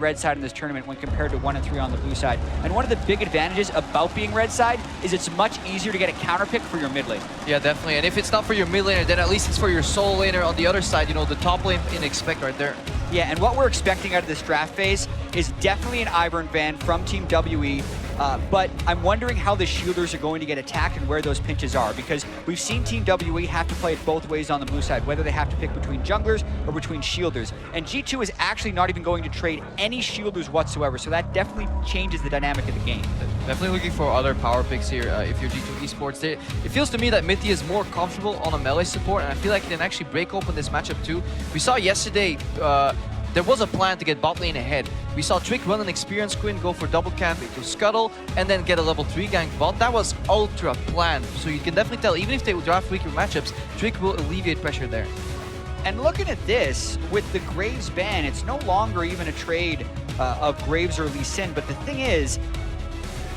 red side in this tournament when compared to 1 and 3 on the blue side. And one of the big advantages about being red side is it's much easier to get a counter pick for your mid lane. Yeah, definitely. And if it's not for your mid laner, then at least it's for your solo laner on the other side, you know, the top lane in expect right there. Yeah, and what we're expecting out of this draft phase is definitely an Ivern ban from Team WE. But I'm wondering how the shielders are going to get attacked and where those pinches are, because we've seen Team WE have to play it both ways on the blue side, whether they have to pick between junglers or between shielders. And G2 is actually not even going to trade any shielders whatsoever, so that definitely changes the dynamic of the game. Definitely looking for other power picks here if you're G2 Esports. It feels to me that Mithy is more comfortable on a melee support, and I feel like he can actually break open this matchup too. We saw yesterday there was a plan to get bot lane ahead. We saw Trick run an Experience Queen, go for double camp into Scuttle, and then get a level 3 gank bot. That was ultra planned. So you can definitely tell, even if they draft weaker matchups, Trick will alleviate pressure there. And looking at this, with the Graves ban, it's no longer even a trade of Graves or Lee Sin, but the thing is,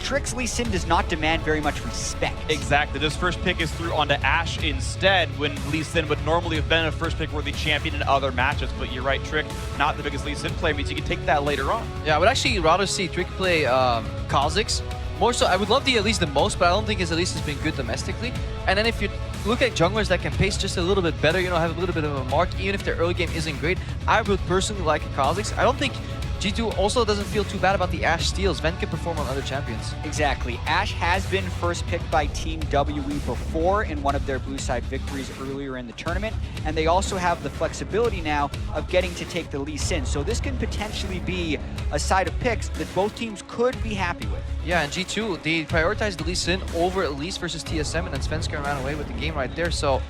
Trick's Lee Sin does not demand very much respect. Exactly. This first pick is through onto Ashe instead, when Lee Sin would normally have been a first pick worthy champion in other matches. But you're right, Trick, not the biggest Lee Sin player, means you can take that later on. Yeah, I would actually rather see Trick play Kha'Zix. More so, I would love the Elise the most, but I don't think his Elise has been good domestically. And then if you look at junglers that can pace just a little bit better, you know, have a little bit of a mark, even if their early game isn't great, I would personally like Kha'Zix. I don't think G2 also doesn't feel too bad about the Ashe steals. Ven can perform on other champions. Exactly. Ashe has been first picked by Team WE before in one of their blue side victories earlier in the tournament, and they also have the flexibility now of getting to take the Lee Sin. So this can potentially be a side of picks that both teams could be happy with. Yeah, and G2, they prioritized the Lee Sin over Elise versus TSM, and then Svenska ran away with the game right there. So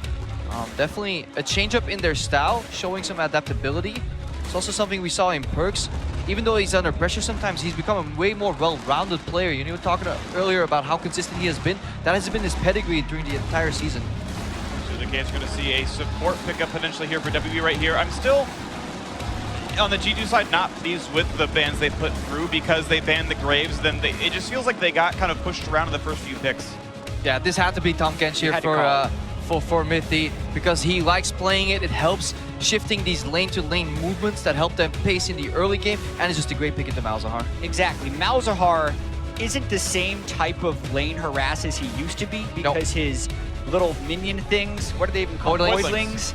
definitely a change up in their style, showing some adaptability. It's also something we saw in Perks. Even though he's under pressure sometimes, he's become a way more well-rounded player. You know, we were talking earlier about how consistent he has been. That has been his pedigree during the entire season. So the case, we're going to see a support pickup potentially here for WE right here. I'm still, on the G2 side, not pleased with the bans they put through, because they banned the Graves. Then it just feels like they got kind of pushed around in the first few picks. Yeah, this had to be Tahm Kench here for Mithy, because he likes playing it. It helps shifting these lane-to-lane movements that help them pace in the early game, and it's just a great pick into Malzahar. Exactly. Malzahar isn't the same type of lane harass as he used to be, because his little minion things, what are they even called? Voidlings.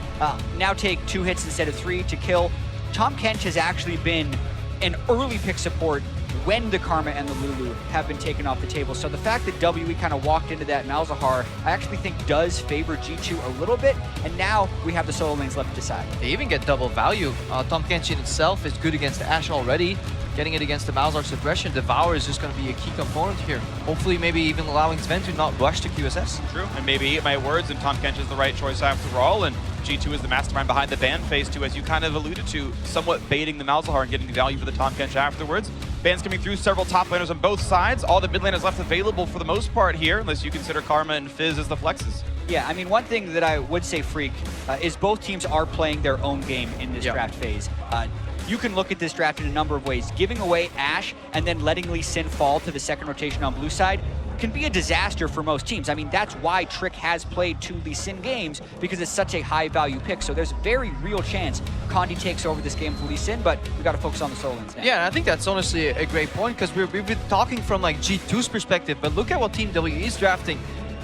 Now take 2 hits instead of 3 to kill. Tahm Kench has actually been an early pick support when the Karma and the Lulu have been taken off the table. So the fact that WE kind of walked into that Malzahar, I actually think does favor G2 a little bit, and now we have the solo lanes left to decide. They even get double value. Tahm Kench in itself is good against Ashe already. Getting it against the Malzahar suppression, Devour is just going to be a key component here. Hopefully maybe even allowing Sven to not rush to QSS. True, and maybe eat my words, and Tahm Kench is the right choice after all, and G2 is the mastermind behind the ban phase too, as you kind of alluded to, somewhat baiting the Malzahar and getting the value for the Tahm Kench afterwards. Bans coming through, several top laners on both sides. All the mid laners left available for the most part here, unless you consider Karma and Fizz as the flexes. Yeah, I mean, one thing that I would say, Freak, is both teams are playing their own game in this draft phase. You can look at this draft in a number of ways. Giving away Ashe and then letting Lee Sin fall to the second rotation on blue side can be a disaster for most teams. I mean, that's why Trick has played 2 Lee Sin games, because it's such a high value pick. So there's a very real chance Condi takes over this game for Lee Sin, but we got to focus on the solo lanes now. Yeah, and I think that's honestly a great point, because we've been talking from like G2's perspective, but look at what Team WE is drafting.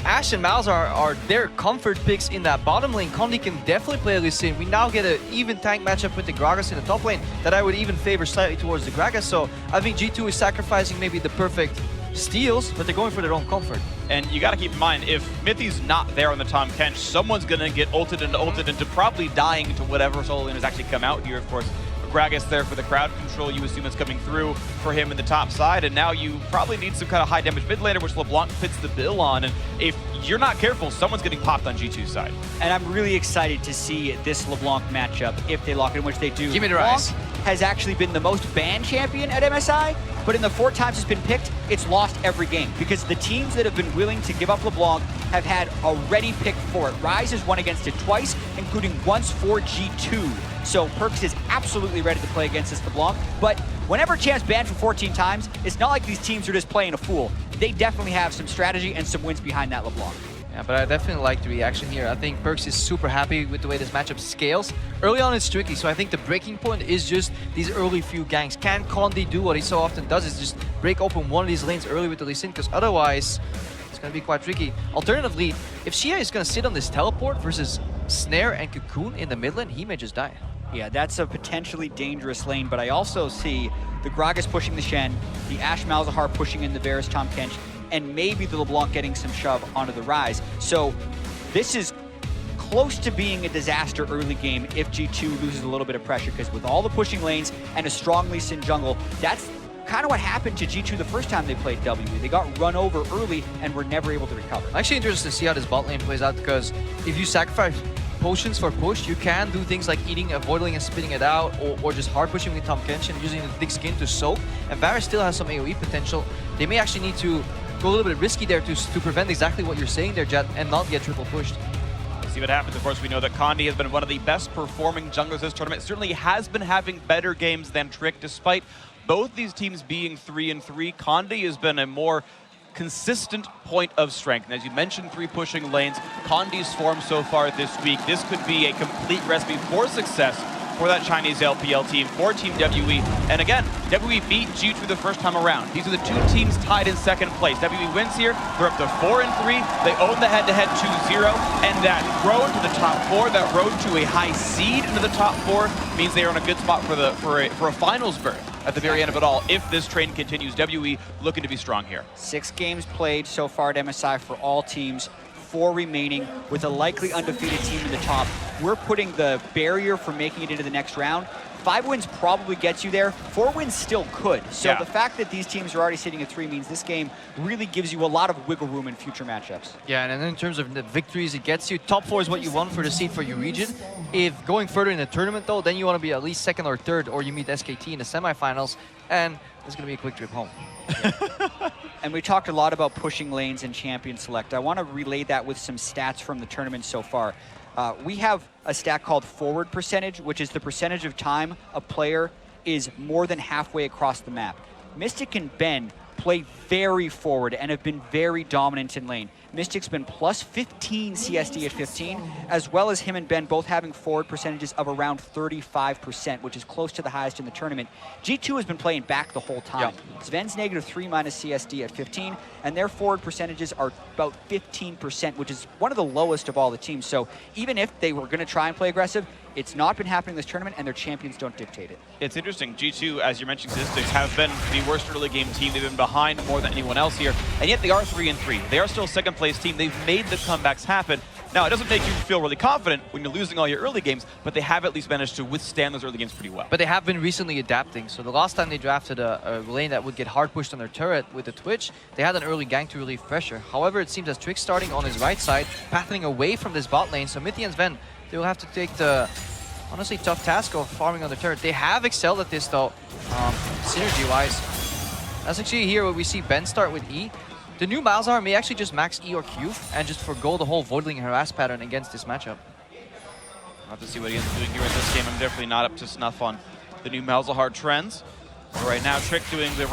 Ashe and Malzahar are their comfort picks in that bottom lane. Condi can definitely play Lee Sin. We now get an even tank matchup with the Gragas in the top lane that I would even favor slightly towards the Gragas. So I think G2 is sacrificing maybe the perfect steals, but they're going for their own comfort. And you got to keep in mind, if Mithy's not there on the Tahm Kench, someone's going to get ulted into probably dying to whatever solo lane has actually come out here, of course. Gragas there for the crowd control, you assume it's coming through for him in the top side, and now you probably need some kind of high damage mid laner, which LeBlanc fits the bill on, and if you're not careful, someone's getting popped on G2's side. And I'm really excited to see this LeBlanc matchup, if they lock in, which they do. Give me the rise. Has actually been the most banned champion at MSI, but in the 4 times it's been picked, it's lost every game, because the teams that have been willing to give up LeBlanc have had a ready pick for it. Rise has won against it twice, including once for G2. So Perks is absolutely ready to play against this LeBlanc, but whenever Champ's banned for 14 times, it's not like these teams are just playing a fool. They definitely have some strategy and some wins behind that LeBlanc. Yeah, but I definitely like the reaction here. I think Perkz is super happy with the way this matchup scales. Early on it's tricky, so I think the breaking point is just these early few ganks. Can Condi do what he so often does, is just break open one of these lanes early with the Lee Sin, because otherwise it's going to be quite tricky. Alternatively, if Xia is going to sit on this teleport versus Snare and Cocoon in the mid lane, he may just die. Yeah, that's a potentially dangerous lane, but I also see the Gragas pushing the Shen, the Ashe Malzahar pushing in the Varus Tahm Kench, and maybe the LeBlanc getting some shove onto the Rise. So this is close to being a disaster early game if G2 loses a little bit of pressure, because with all the pushing lanes and a strong Lee Sin jungle, that's kind of what happened to G2 the first time they played WE. They got run over early and were never able to recover. I'm actually interested to see how this bot lane plays out, because if you sacrifice potions for push, you can do things like eating, avoiding and spitting it out, or just hard pushing with Tahm Kench and using the thick skin to soak. And Varus still has some AoE potential. They may actually need to go a little bit risky there to prevent exactly what you're saying there, Jet, and not get triple pushed. We'll see what happens. Of course, we know that Condi has been one of the best performing junglers this tournament. Certainly has been having better games than Trick, despite both these teams being 3-3. Condi has been a more consistent point of strength. And as you mentioned, 3 pushing lanes, Condi's form so far this week, this could be a complete recipe for success for that Chinese LPL team, for Team WE. And again, WE beat G2 the first time around. These are the 2 teams tied in second place. WE wins here, they're up to 4-3. They own the head-to-head 2-0, and that road to the top 4, that road to a high seed into the top 4, means they are in a good spot for a finals berth at the very end of it all. If this train continues, WE looking to be strong here. 6 games played so far at MSI for all teams, 4 remaining, with a likely undefeated team in the top. We're putting the barrier for making it into the next round. 5 wins probably gets you there. 4 wins still could. So yeah, the fact that these teams are already sitting at 3 means this game really gives you a lot of wiggle room in future matchups. Yeah, and then in terms of the victories it gets you, top 4 is what you want for the seed for your region. If going further in the tournament though, then you want to be at least 2nd or 3rd, or you meet SKT in the semifinals, and it's going to be a quick trip home. And we talked a lot about pushing lanes and champion select. I want to relay that with some stats from the tournament so far. We have a stat called forward percentage, which is the percentage of time a player is more than halfway across the map. Mystic and Ben play very forward and have been very dominant in lane. Mystic's been plus 15 CSD at 15, as well as him and Ben both having forward percentages of around 35%, which is close to the highest in the tournament. G2 has been playing back the whole time. Yep. Sven's -3 minus CSD at 15, and their forward percentages are about 15%, which is one of the lowest of all the teams. So even if they were going to try and play aggressive, it's not been happening this tournament, and their champions don't dictate it. It's interesting. G2, as you mentioned, statistics have been the worst early game team. They've been behind more than anyone else here, and yet they are 3-3. They are still 2nd place team. They've made the comebacks happen. Now, it doesn't make you feel really confident when you're losing all your early games, but they have at least managed to withstand those early games pretty well. But they have been recently adapting. So the last time they drafted a lane that would get hard pushed on their turret with the Twitch, they had an early gank to relieve pressure. However, it seems as Trick starting on his right side, pathing away from this bot lane. So Mithy and Sven, they will have to take the honestly tough task of farming on the turret. They have excelled at this though, synergy-wise. That's actually here where we see Ben start with E. The new Malzahar may actually just max E or Q and just forgo the whole Voidling harass pattern against this matchup. We'll have to see what he ends up doing here in this game. I'm definitely not up to snuff on the new Malzahar trends. But right now, Trick doing the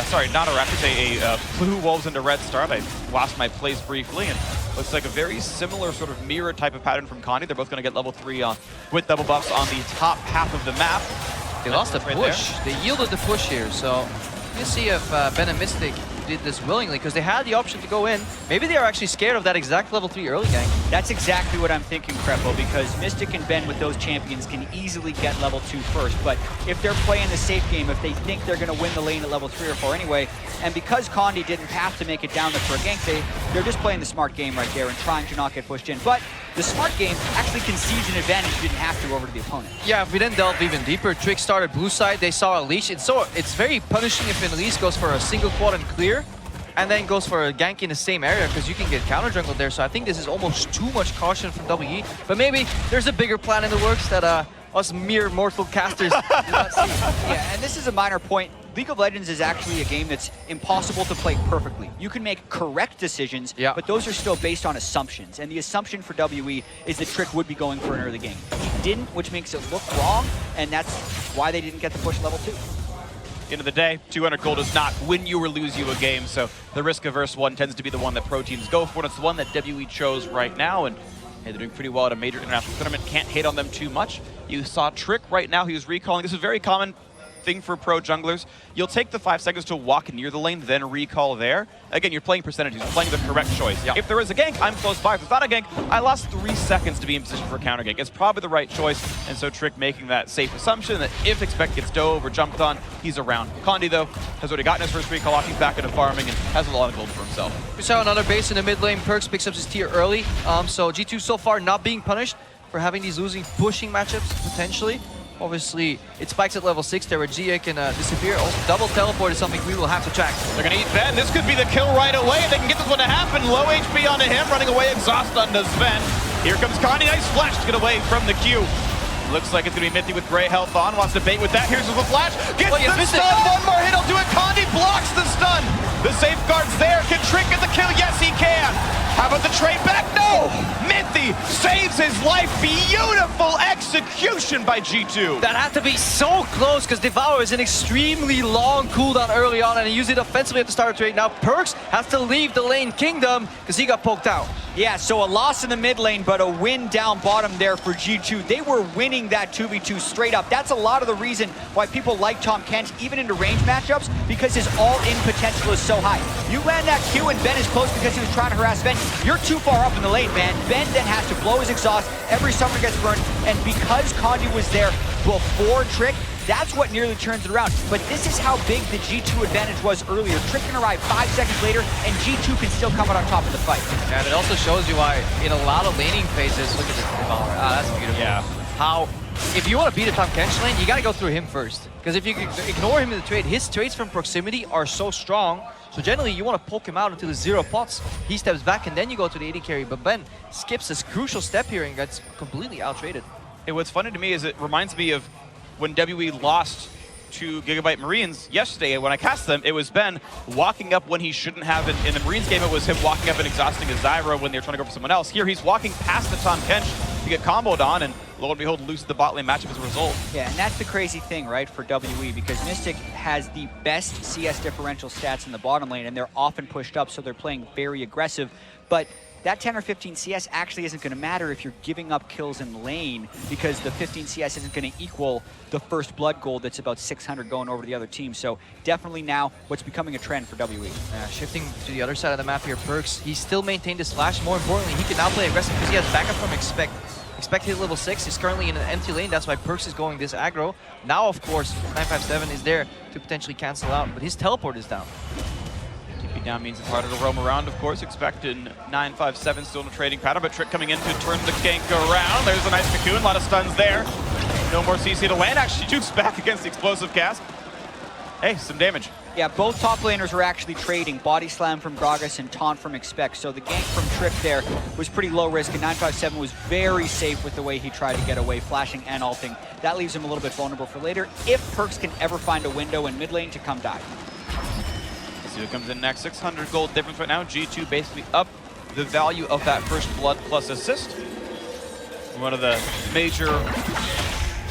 sorry, not a wrap, it's a Blue Wolves into Red Star. I lost my place briefly, and looks like a very similar sort of mirror type of pattern from Condi. They're both going to get level 3 on with double buffs on the top half of the map. They lost the push. They yielded the push here, so we'll see if Ben and Mystic did this willingly, because they had the option to go in. Maybe they are actually scared of that exact level 3 early gank. That's exactly what I'm thinking, Crepo, because Mystic and Ben with those champions can easily get level 2 first. But if they're playing the safe game, if they think they're going to win the lane at level 3 or 4 anyway, and because Condi didn't have to make it down there for a gank, they're just playing the smart game right there and trying to not get pushed in. But the smart game actually concedes an advantage you didn't have to over to the opponent. Yeah, if we then delve even deeper, Trick started blue side, they saw a leash. It's very punishing if an leash goes for a single quad and clear, and then goes for a gank in the same area, because you can get counter jungled there. So I think this is almost too much caution from WE. But maybe there's a bigger plan in the works that us mere mortal casters do not see. Yeah, and this is a minor point. League of Legends is actually a game that's impossible to play perfectly. You can make correct decisions, but those are still based on assumptions. And the assumption for WE is that Trick would be going for an early game. He didn't, which makes it look wrong, and that's why they didn't get the push level 2. End of the day, 200 gold does not win you or lose you a game, so the risk-averse one tends to be the one that pro teams go for, and it's the one that WE chose right now, and hey, they're doing pretty well at a major international tournament. Can't hate on them too much. You saw Trick right now, he was recalling. This is a very common thing for pro junglers. You'll take the 5 seconds to walk near the lane, then recall there. Again, you're playing percentages, you're playing the correct choice. Yep. If there is a gank, I'm close by. If it's not a gank, I lost 3 seconds to be in position for a counter gank. It's probably the right choice, and so Trick making that safe assumption that if Expect gets dove or jumped on, he's around. Condi, though, has already gotten his first recall off. He's back into farming and has a lot of gold for himself. We saw another base in the mid lane. Perks picks up his tier early, so G2 so far not being punished for having these losing pushing matchups, potentially. Obviously, it spikes at level 6 there where Gia can disappear. Also, double teleport is something we will have to track. They're going to eat Ben. This could be the kill right away. They can get this one to happen. Low HP onto him, running away, exhaust onto Sven. Here comes Condi. Nice flash to get away from the Q. Looks like it's going to be Mithy with gray health on. Wants to bait with that. Here's the flash. Gets the stun. One more hit. He'll do it. Condi blocks the stun. The safeguard's there. Can Trick get the kill? Yes, he can. How about the trade back? No! Mithy saves his life. Beautiful execution by G2. That had to be so close because Devour is an extremely long cooldown early on and he used it offensively at the start of the trade. Now Perks has to leave the lane kingdom because he got poked out. Yeah, so a loss in the mid lane, but a win down bottom there for G2. They were winning that 2v2 straight up. That's a lot of the reason why people like Tahm Kench, even into range matchups, because his all-in potential is so high. You land that Q and Ben is close because he was trying to harass Ben. You're too far up in the lane, man. Ben then has to blow his exhaust. Every summoner gets burned, and because Condi was there before Trick, that's what nearly turns it around. But this is how big the G2 advantage was earlier. Trick can arrive 5 seconds later, and G2 can still come out on top of the fight. Yeah, and it also shows you why in a lot of laning phases, look at this Devour. Ah, that's beautiful. Yeah. How, if you want to beat a Tahm Kench lane, you got to go through him first. Because if you ignore him in the trade, his trades from proximity are so strong. So generally, you want to poke him out until there's 0 pots. He steps back, and then you go to the AD carry. But Ben skips this crucial step here and gets completely out-traded. And what's funny to me is it reminds me of when WE lost to Gigabyte Marines yesterday. When I cast them, it was Ben walking up when he shouldn't have. In the Marines game, it was him walking up and exhausting a Zyra when they were trying to go for someone else. Here, he's walking past the Tahm Kench to get comboed on, and lo and behold, loses the bot lane matchup as a result. Yeah, and that's the crazy thing, right, for WE, because Mystic has the best CS differential stats in the bottom lane, and they're often pushed up, so they're playing very aggressive. But that 10 or 15 CS actually isn't going to matter if you're giving up kills in lane, because the 15 CS isn't going to equal the first blood gold that's about 600 going over to the other team. So definitely now what's becoming a trend for WE. Shifting to the other side of the map here, Perks, he still maintained his flash. More importantly, he can now play aggressive because he has backup from Expect. Expect hit level 6. He's currently in an empty lane. That's why Perks is going this aggro. Now, of course, 957 is there to potentially cancel out, but his teleport is down. TP down means it's harder to roam around, of course. Expect in 957 still in a trading pattern, but Trick coming in to turn the gank around. There's a nice cocoon, a lot of stuns there. No more CC to land. Actually, Duke's back against the explosive cast. Hey, some damage. Yeah, both top laners were actually trading. Body slam from Gragas and taunt from Expect. So the gank from Trick there was pretty low risk, and 957 was very safe with the way he tried to get away, flashing and ulting. That leaves him a little bit vulnerable for later, if Perks can ever find a window in mid lane to come die. Let's see who comes in next. 600 gold difference right now. G2 basically up the value of that first blood plus assist. One of the major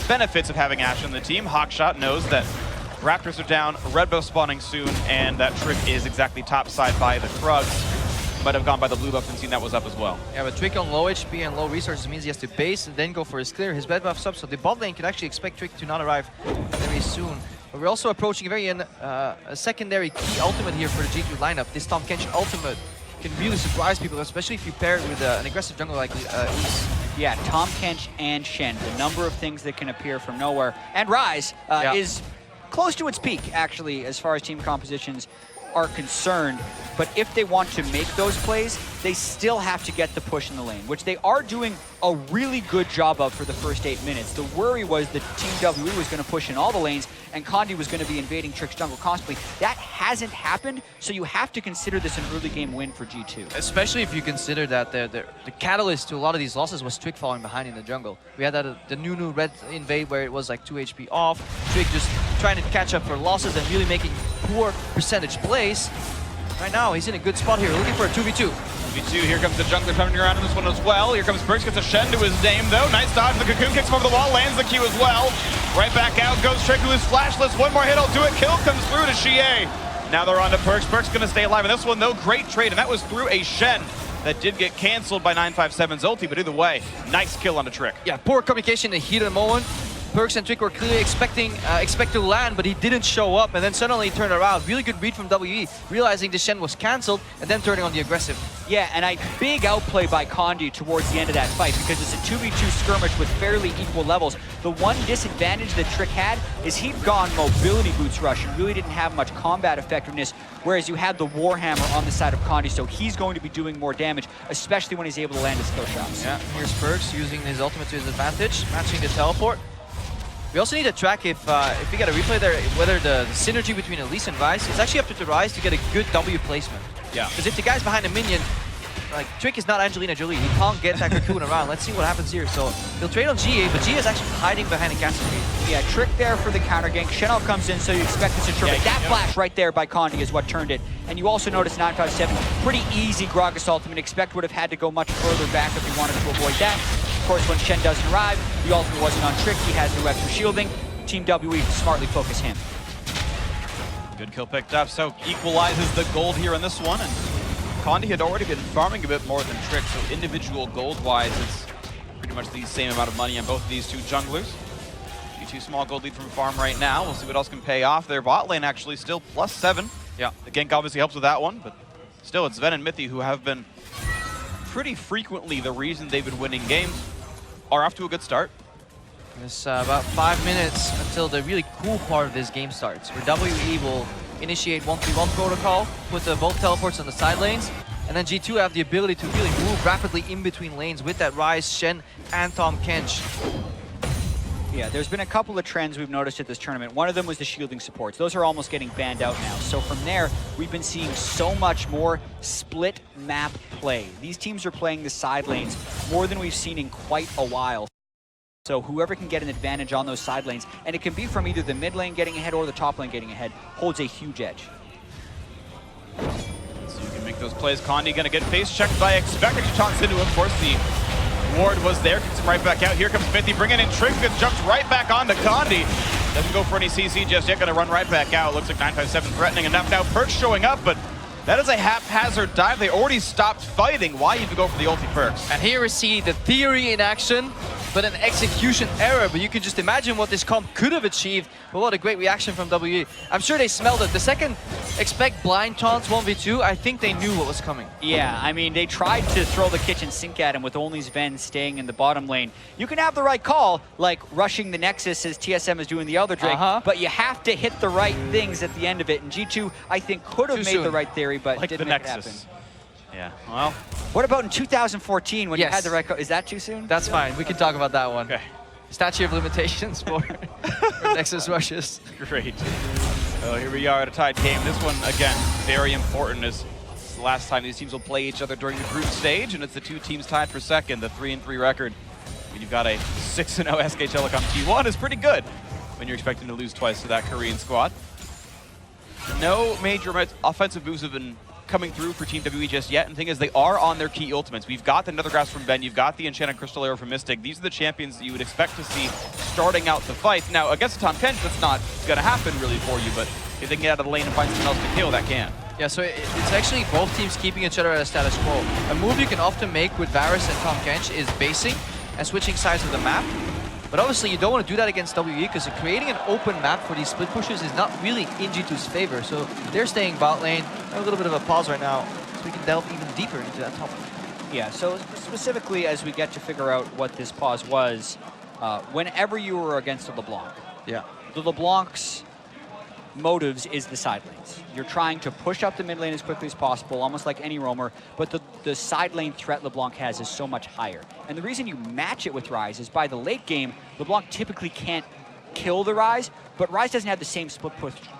benefits of having Ashe on the team. Hawkshot knows that Raptors are down, red buff spawning soon, and that Trick is exactly topside by the Krugs. Might have gone by the blue buff and seen that was up as well. Yeah, but Trick on low HP and low resources means he has to base and then go for his clear. His red buff's up, so the bot lane can actually expect Trick to not arrive very soon. But we're also approaching a secondary key ultimate here for the G2 lineup. This Tahm Kench ultimate can really surprise people, especially if you pair it with an aggressive jungler like East. Yeah, Tahm Kench and Shen, the number of things that can appear from nowhere. And Rise is close to its peak, actually, as far as team compositions are concerned. But if they want to make those plays, they still have to get the push in the lane, which they are doing a really good job of for the first 8 minutes. The worry was that Team WE was going to push in all the lanes, and Condi was going to be invading Trick's jungle constantly. That hasn't happened, so you have to consider this an early game win for G2. Especially if you consider that the catalyst to a lot of these losses was Trick falling behind in the jungle. We had that the new red invade where it was like 2 HP off, Trick just trying to catch up for losses and really making poor percentage plays. Right now, he's in a good spot here, looking for a 2v2. 2v2, here comes the jungler coming around in this one as well. Here comes Perks, gets a Shen to his name though. Nice dodge, the cocoon kicks him over the wall, lands the Q as well. Right back out goes Trick, who is flashless. One more hit, will do it. Kill comes through to Xie. Now they're on to Perks. Perks gonna stay alive. And this one, though, great trade. And that was through a Shen that did get canceled by 957's ulti. But either way, nice kill on the Trick. Yeah, poor communication in the heat of the moment. Perks and Trick were clearly expecting to land, but he didn't show up, and then suddenly he turned around. Really good read from WE, realizing the Shen was cancelled, and then turning on the aggressive. Yeah, and a big outplay by Condi towards the end of that fight, because it's a 2v2 skirmish with fairly equal levels. The one disadvantage that Trick had is he'd gone mobility boots rush and really didn't have much combat effectiveness, whereas you had the Warhammer on the side of Condi, so he's going to be doing more damage, especially when he's able to land his kill shots. Yeah, here's Perks using his ultimate to his advantage, matching the teleport. We also need to track if we get a replay there, whether the synergy between Elise and Ryze, it's actually up to Ryze to get a good W placement. Yeah. Because if the guy's behind a minion, like Trick is not Angelina Jolie, he can't get that cocoon around. Let's see what happens here. So he'll trade on GA, but GA is actually hiding behind a castle gate. Yeah, Trick there for the counter gank. Shen'L comes in, so you expect this to turn. That flash right there by Condi is what turned it. And you also notice 957, pretty easy Gragas ultimate. Expect would have had to go much further back if he wanted to avoid that. Of course, when Shen doesn't arrive, the ultimate wasn't on Trick. He has no extra shielding. Team WE smartly focus him. Good kill picked up, so equalizes the gold here in this one. And Condi had already been farming a bit more than Trick, so individual gold-wise, it's pretty much the same amount of money on both of these two junglers. G2 small gold lead from farm right now. We'll see what else can pay off. Their bot lane actually still +7. Yeah, the gank obviously helps with that one, but still it's Ven and Mithy who have been pretty frequently the reason they've been winning games. Are off to a good start. It's about 5 minutes until the really cool part of this game starts, where WE will initiate 1v1 protocol, put both teleports on the side lanes, and then G2 have the ability to really move rapidly in between lanes with that Ryze, Shen, and Tahm Kench. Yeah, there's been a couple of trends we've noticed at this tournament. One of them was the shielding supports. Those are almost getting banned out now. So from there, we've been seeing so much more split map play. These teams are playing the side lanes more than we've seen in quite a while. So whoever can get an advantage on those side lanes, and it can be from either the mid lane getting ahead or the top lane getting ahead, holds a huge edge. So you can make those plays. Condi gonna get face checked by Expected. He taunts into him. Of course, the ward was there. Kicks him right back out. Here comes Mithy bringing in Trick. That jumps right back onto Condi. Doesn't go for any CC just yet. Gonna run right back out. Looks like 957 threatening enough. Now Perks showing up, but that is a haphazard dive. They already stopped fighting. Why even go for the ulti Perks? And here we see the theory in action, but an execution error. But you can just imagine what this comp could have achieved. But what a great reaction from WE. I'm sure they smelled it. The second Expect blind taunts 1v2, I think they knew what was coming. Yeah, I mean, they tried to throw the kitchen sink at him with only Sven staying in the bottom lane. You can have the right call, like rushing the Nexus as TSM is doing the other Drake, but you have to hit the right things at the end of it. And G2, I think, could have made the right theory, but like didn't the make it Nexus. happen. Yeah, well. What about in 2014 when you had the right call? Is that too soon? That's fine. We can talk about that one. Okay. Statute of limitations for Nexus rushes. Great. So here we are at a tied game. This one, again, very important as it's the last time these teams will play each other during the group stage, and it's the two teams tied for second, the 3-3 record. When you've got a 6-0 SK Telecom T1 is pretty good when you're expecting to lose twice to that Korean squad. No major offensive moves have been coming through for Team WE just yet, and the thing is, they are on their key ultimates. We've got the Nether Grasp from Ben, you've got the Enchanted Crystal Arrow from Mystic. These are the champions that you would expect to see starting out the fight. Now, against Tahm Kench, that's not going to happen really for you, but if they can get out of the lane and find someone else to kill, that can. Yeah, so it's actually both teams keeping each other at a status quo. A move you can often make with Varus and Tahm Kench is basing and switching sides of the map. But obviously, you don't want to do that against WE because creating an open map for these split pushes is not really in G2's favor. So they're staying bot lane. A little bit of a pause right now, so we can delve even deeper into that topic. Yeah, so specifically as we get to figure out what this pause was, whenever you were against a LeBlanc, the LeBlanc's motives is the side lanes. You're trying to push up the mid lane as quickly as possible, almost like any roamer, but the side lane threat LeBlanc has is so much higher. And the reason you match it with Ryze is by the late game, LeBlanc typically can't kill the Ryze, but Ryze doesn't have the same split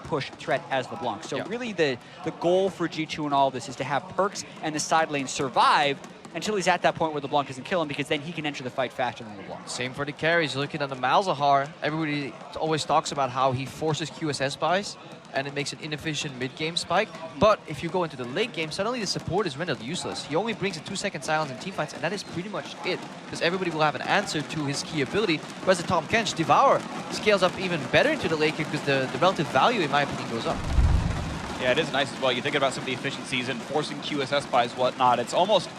push threat as LeBlanc. So really the goal for G2 and all of this is to have Perks and the side lane survive until he's at that point where LeBlanc doesn't kill him, because then he can enter the fight faster than LeBlanc. Same for the carries. Looking at the Malzahar, everybody always talks about how he forces QSS buys. and it makes an inefficient mid-game spike. But if you go into the late game, suddenly the support is rendered useless. He only brings a 2-second silence in teamfights, and that is pretty much it, because everybody will have an answer to his key ability. Whereas the Tahm Kench, Devour, scales up even better into the late game because the relative value, in my opinion, goes up. Yeah, it is nice as well. You think about some of the efficiencies and forcing QSS buys, whatnot. It's almost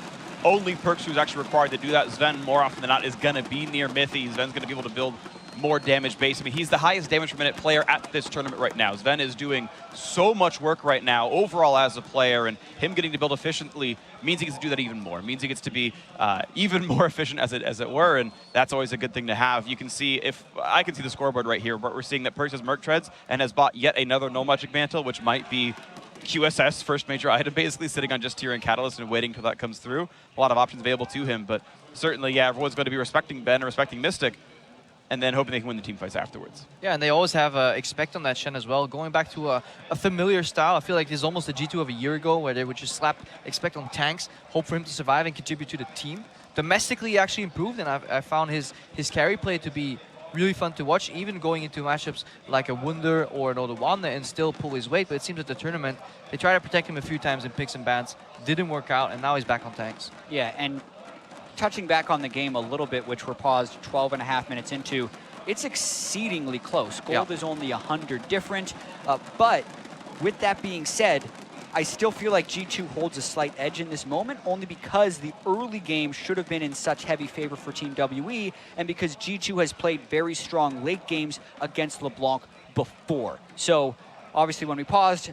only Perkz who's actually required to do that. Sven, more often than not, is going to be near Mithy. Sven's going to be able to build more damage base. I mean, he's the highest damage per minute player at this tournament right now. Sven is doing so much work right now overall as a player, and him getting to build efficiently means he gets to do that even more. It means he gets to be even more efficient as it were, and that's always a good thing to have. You can see, if I can see the scoreboard right here, but we're seeing that Perkz has Merc Treads and has bought yet another No Magic Mantle, which might be QSS first major item, basically sitting on just Tier and Catalyst and waiting till that comes through. A lot of options available to him, but certainly, yeah, everyone's going to be respecting Ben and respecting Mystic, and then hoping they can win the team fights afterwards. Yeah, and they always have expect on that Shen as well. Going back to a familiar style, I feel like this is almost the G2 of a year ago, where they would just slap expect on tanks, hope for him to survive and contribute to the team. Domestically, he actually improved, and I found his carry play to be really fun to watch, even going into matchups like a Wunder or an Odawana and still pull his weight. But it seems at the tournament, they tried to protect him a few times in picks and bans, didn't work out, and now he's back on tanks. Yeah, and touching back on the game a little bit, which we're paused 12.5 minutes into, it's exceedingly close. Gold is only 100 different, but with that being said, I still feel like G2 holds a slight edge in this moment, only because the early game should have been in such heavy favor for Team WE, and because G2 has played very strong late games against LeBlanc before. So obviously when we paused,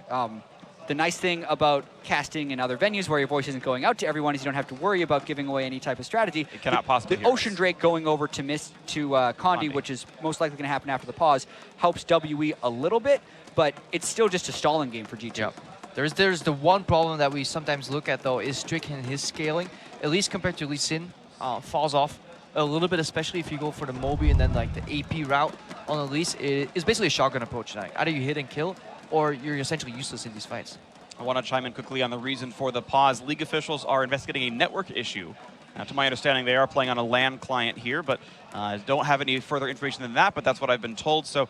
the nice thing about casting in other venues where your voice isn't going out to everyone is you don't have to worry about giving away any type of strategy. It cannot possibly The Ocean Drake going over to Condi, which is most likely going to happen after the pause, helps WE a little bit, but it's still just a stalling game for G2. Yep. There's the one problem that we sometimes look at, though, is Strick and his scaling, at least compared to Lee Sin, falls off a little bit, especially if you go for the Moby and then like the AP route on Elise. It's basically a shotgun approach. Like, either you hit and kill, or you're essentially useless in these fights. I want to chime in quickly on the reason for the pause. League officials are investigating a network issue. To my understanding, they are playing on a LAN client here, but don't have any further information than that, but that's what I've been told. So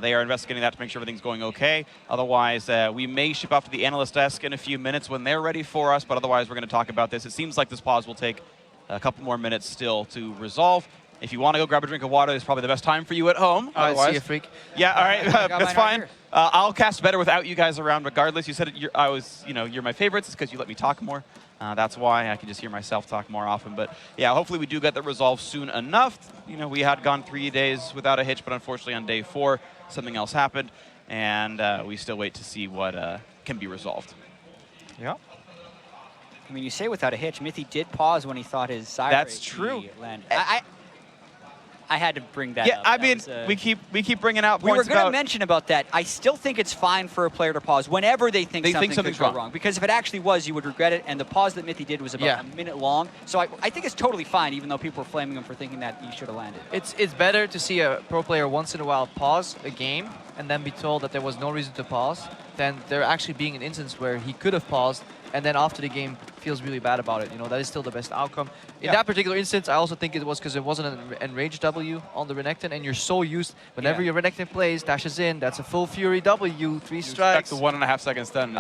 they are investigating that to make sure everything's going okay. Otherwise, we may ship off to the analyst desk in a few minutes when they're ready for us, but otherwise we're going to talk about this. It seems like this pause will take a couple more minutes still to resolve. If you want to go grab a drink of water, it's probably the best time for you at home. I see a freak. Yeah, all right, that's fine. I'll cast better without you guys around regardless. You said you're my favorites. It's because you let me talk more. That's why I can just hear myself talk more often. But yeah, hopefully we do get that resolved soon enough. You know, we had gone 3 days without a hitch, but unfortunately on day 4, something else happened. And we still wait to see what can be resolved. Yeah. I mean, you say without a hitch, Mithy did pause when he thought his side That's true. landed. I had to bring that up. Yeah, I mean, we keep bringing out points. We were going to mention about that. I still think it's fine for a player to pause whenever they think something's wrong. Because if it actually was, you would regret it. And the pause that Mithy did was about a minute long. So I think it's totally fine, even though people were flaming him for thinking that he should have landed. It's better to see a pro player once in a while pause a game and then be told that there was no reason to pause than there actually being an instance where he could have paused and then after the game feels really bad about it. You know, that is still the best outcome. In that particular instance, I also think it was because it wasn't an enraged W on the Renekton, and you're so used, whenever your Renekton plays, dashes in, that's a full Fury W, 3 strikes. That's the 1.5 seconds done.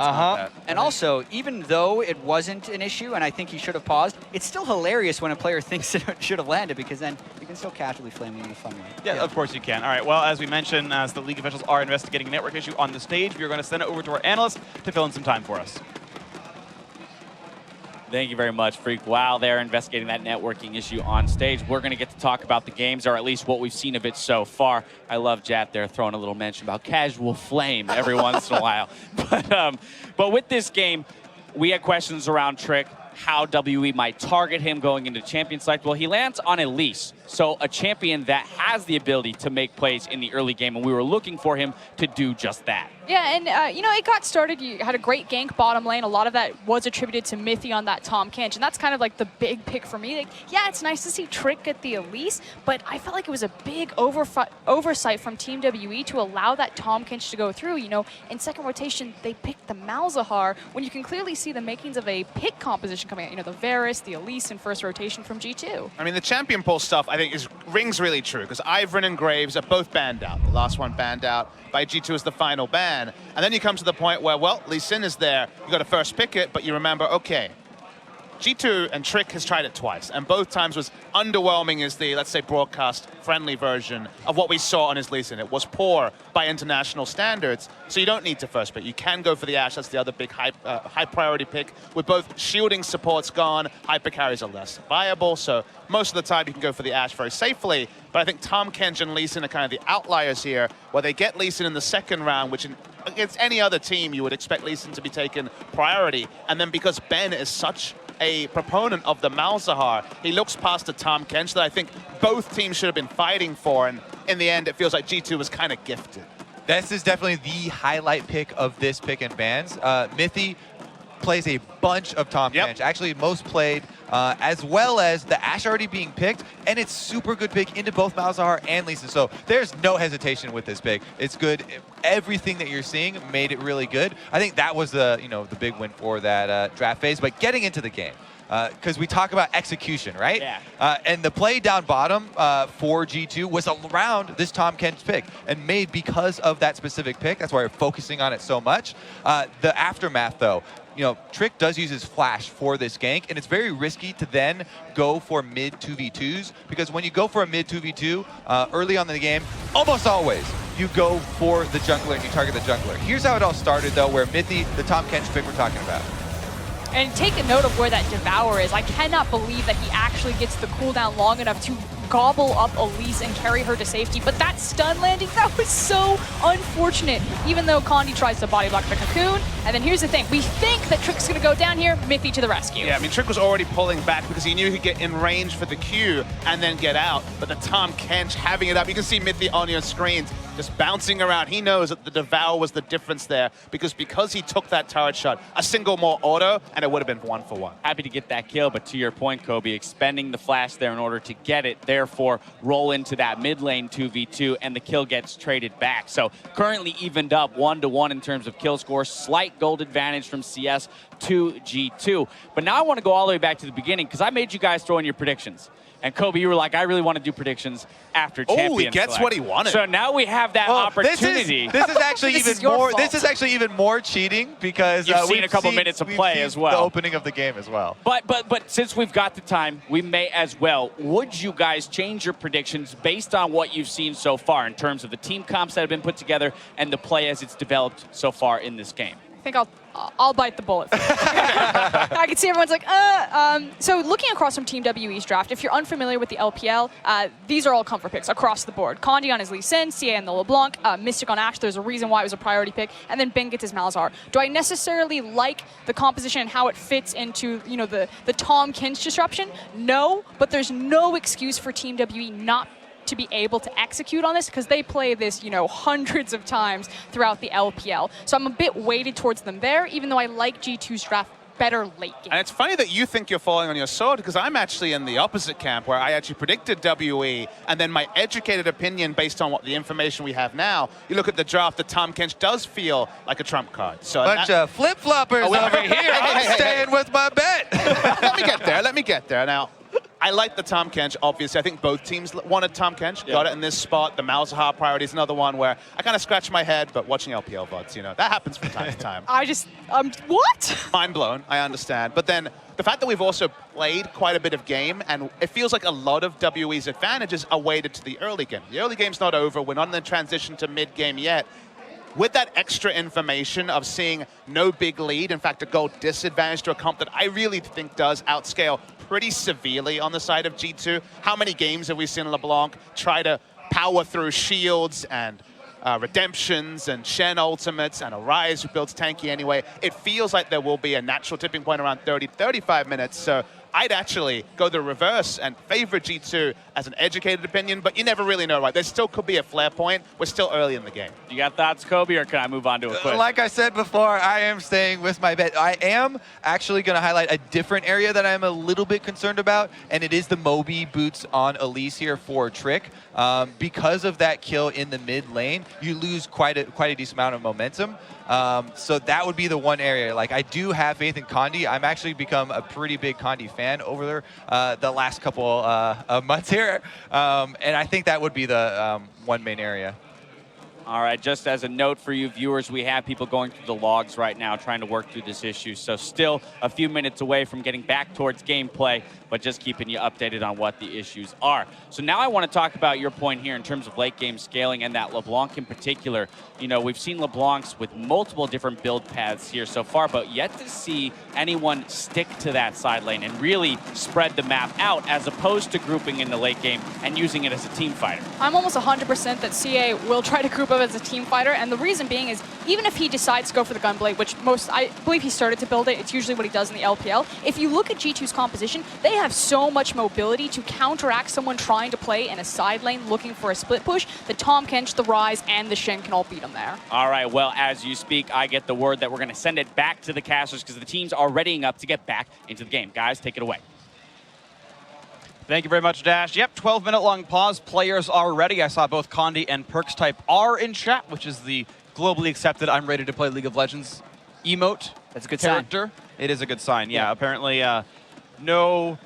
And also, even though it wasn't an issue, and I think he should have paused, it's still hilarious when a player thinks it should have landed, because then you can still casually flame him in a fun way. Yeah, of course you can. All right, well, as we mentioned, as the league officials are investigating a network issue on the stage, we're going to send it over to our analyst to fill in some time for us. Thank you very much, Freak. While they're investigating that networking issue on stage, we're going to get to talk about the games, or at least what we've seen of it so far. I love Jat there throwing a little mention about casual flame every once in a while. But with this game, we had questions around Trick, how WE might target him going into champion select. Well, he lands on Elise, so a champion that has the ability to make plays in the early game, and we were looking for him to do just that. Yeah, and you know, it got started. You had a great gank bottom lane. A lot of that was attributed to Mithy on that Tahm Kench, and that's kind of like the big pick for me. Like, yeah, it's nice to see Trick at the Elise, but I felt like it was a big oversight from Team WE to allow that Tahm Kench to go through. You know, in second rotation, they picked the Malzahar when you can clearly see the makings of a pick composition coming out. You know, the Varus, the Elise in first rotation from G2. I mean, the champion pull stuff, I think rings really true, because Ivern and Graves are both banned out. The last one banned out by G2 as the final ban. And then you come to the point where, well, Lee Sin is there, you got to first pick it, but you remember, okay, G2 and Trick has tried it twice, and both times was underwhelming as the, let's say, broadcast-friendly version of what we saw on his Lee Sin. It was poor by international standards, so you don't need to first pick. You can go for the Ashe. That's the other big high priority pick. With both shielding supports gone, hyper carries are less viable, so most of the time you can go for the Ashe very safely. But I think Tahm Kench and Lee Sin are kind of the outliers here, where they get Lee Sin in the second round, which against any other team you would expect Lee Sin to be taken priority. And then because Ben is such a proponent of the Malzahar, he looks past the Tahm Kench that I think both teams should have been fighting for, and in the end it feels like G2 was kind of gifted. This is definitely the highlight pick of this pick and bans. Mithy plays a bunch of Tahm Kench, actually most played, as well as the Ashe already being picked, and it's super good pick into both Malzahar and Lee Sin. So there's no hesitation with this pick. It's good. Everything that you're seeing made it really good. I think that was the the big win for that draft phase. But getting into the game, because we talk about execution, right? Yeah. And the play down bottom for G2 was around this Tahm Kench pick, and made because of that specific pick. That's why we're focusing on it so much. The aftermath, though, Trick does use his flash for this gank, and it's very risky to then go for mid 2v2s, because when you go for a mid 2v2 early on in the game, almost always you go for the jungler and you target the jungler. Here's how it all started, though, where Mithy, the Tahm Kench pick we're talking about. And take a note of where that Devour is. I cannot believe that he actually gets the cooldown long enough to gobble up Elise and carry her to safety. But that stun landing, that was so unfortunate. Even though Condi tries to body block the Cocoon. And then here's the thing. We think that Trick's going to go down here. Mithy to the rescue. Yeah, I mean, Trick was already pulling back because he knew he'd get in range for the Q and then get out. But the Tahm Kench having it up. You can see Mithy on your screens just bouncing around. He knows that the Devour was the difference there, because he took that turret shot, a single more auto, and it would have been 1-for-1. Happy to get that kill, but to your point, Kobe, expending the flash there in order to get it, therefore roll into that mid lane 2v2, and the kill gets traded back. So currently evened up 1-to-1 in terms of kill score, slight gold advantage from CS to G2. But now I want to go all the way back to the beginning, because I made you guys throw in your predictions. And Kobe, you were like, I really want to do predictions after champion Oh, he gets select. what he wanted. So now we have that opportunity. This is actually This is even your more. fault. This is actually even more cheating, because You've seen we've a couple minutes of we've play seen as well. The opening of the game as well. But since we've got the time, we may as well. Would you guys change your predictions based on what you've seen so far in terms of the team comps that have been put together and the play as it's developed so far in this game? I think I'll bite the bullet. I can see everyone's like, So looking across from Team WE's draft, if you're unfamiliar with the LPL, these are all comfort picks across the board. Condi on his Lee Sin, CA on the LeBlanc, Mystic on Ashe. There's a reason why it was a priority pick, and then Ben gets his Malzahar. Do I necessarily like the composition and how it fits into the Tahm Kench disruption? No, but there's no excuse for Team WE not to be able to execute on this, because they play this, hundreds of times throughout the LPL. So I'm a bit weighted towards them there, even though I like G2's draft better late game. And it's funny that you think you're falling on your sword, because I'm actually in the opposite camp, where I actually predicted WE, and then my educated opinion based on what the information we have now, you look at the draft, the Tahm Kench does feel like a trump card. So Bunch of flip-floppers over here. I'm staying with my bet. Let me get there. Now, I like the Tahm Kench, obviously. I think both teams wanted Tahm Kench, got it in this spot. The Malzahar priority is another one where I kind of scratch my head, but watching LPL VODs, that happens from time to time. What? Mind blown, I understand. But then the fact that we've also played quite a bit of game, and it feels like a lot of WE's advantages are weighted to the early game. The early game's not over. We're not in the transition to mid-game yet. With that extra information of seeing no big lead, in fact, a gold disadvantage to a comp that I really think does outscale pretty severely on the side of G2. How many games have we seen LeBlanc try to power through shields and redemptions and Shen ultimates and a Ryze who builds tanky anyway? It feels like there will be a natural tipping point around 30-35 minutes. So I'd actually go the reverse and favor G2 as an educated opinion, but you never really know, right? There still could be a flare point. We're still early in the game. You got thoughts, Kobe, or can I move on to a quiz? Like I said before, I am staying with my bet. I am actually going to highlight a different area that I'm a little bit concerned about, and it is the Moby boots on Elise here for Trick. Because of that kill in the mid lane, you lose quite a decent amount of momentum. So that would be the one area. Like, I do have faith in Condi. I'm actually become a pretty big Condi fan. Japan over the last couple of months here. And I think that would be the one main area. All right, just as a note for you viewers, we have people going through the logs right now trying to work through this issue. So still a few minutes away from getting back towards gameplay, but just keeping you updated on what the issues are. So now I want to talk about your point here in terms of late game scaling and that LeBlanc in particular. You know, we've seen LeBlancs with multiple different build paths here so far, but yet to see anyone stick to that side lane and really spread the map out as opposed to grouping in the late game and using it as a team fighter. I'm almost 100% that CA will try to group up as a team fighter, and the reason being is even if he decides to go for the Gunblade, which I believe he started to build it, it's usually what he does in the LPL. If you look at G2's composition, they have so much mobility to counteract someone trying to play in a side lane looking for a split push. The Tahm Kench, the Ryze, and the Shen can all beat him there. All right, well, as you speak, I get the word that we're going to send it back to the casters because the teams are readying up to get back into the game. Guys, take it away. Thank you very much, Dash. Yep, 12-minute long pause. Players are ready. I saw both Condi and Perks type R in chat, which is the globally accepted I'm ready to play League of Legends emote. That's a good character. It is a good sign, yeah. Apparently, no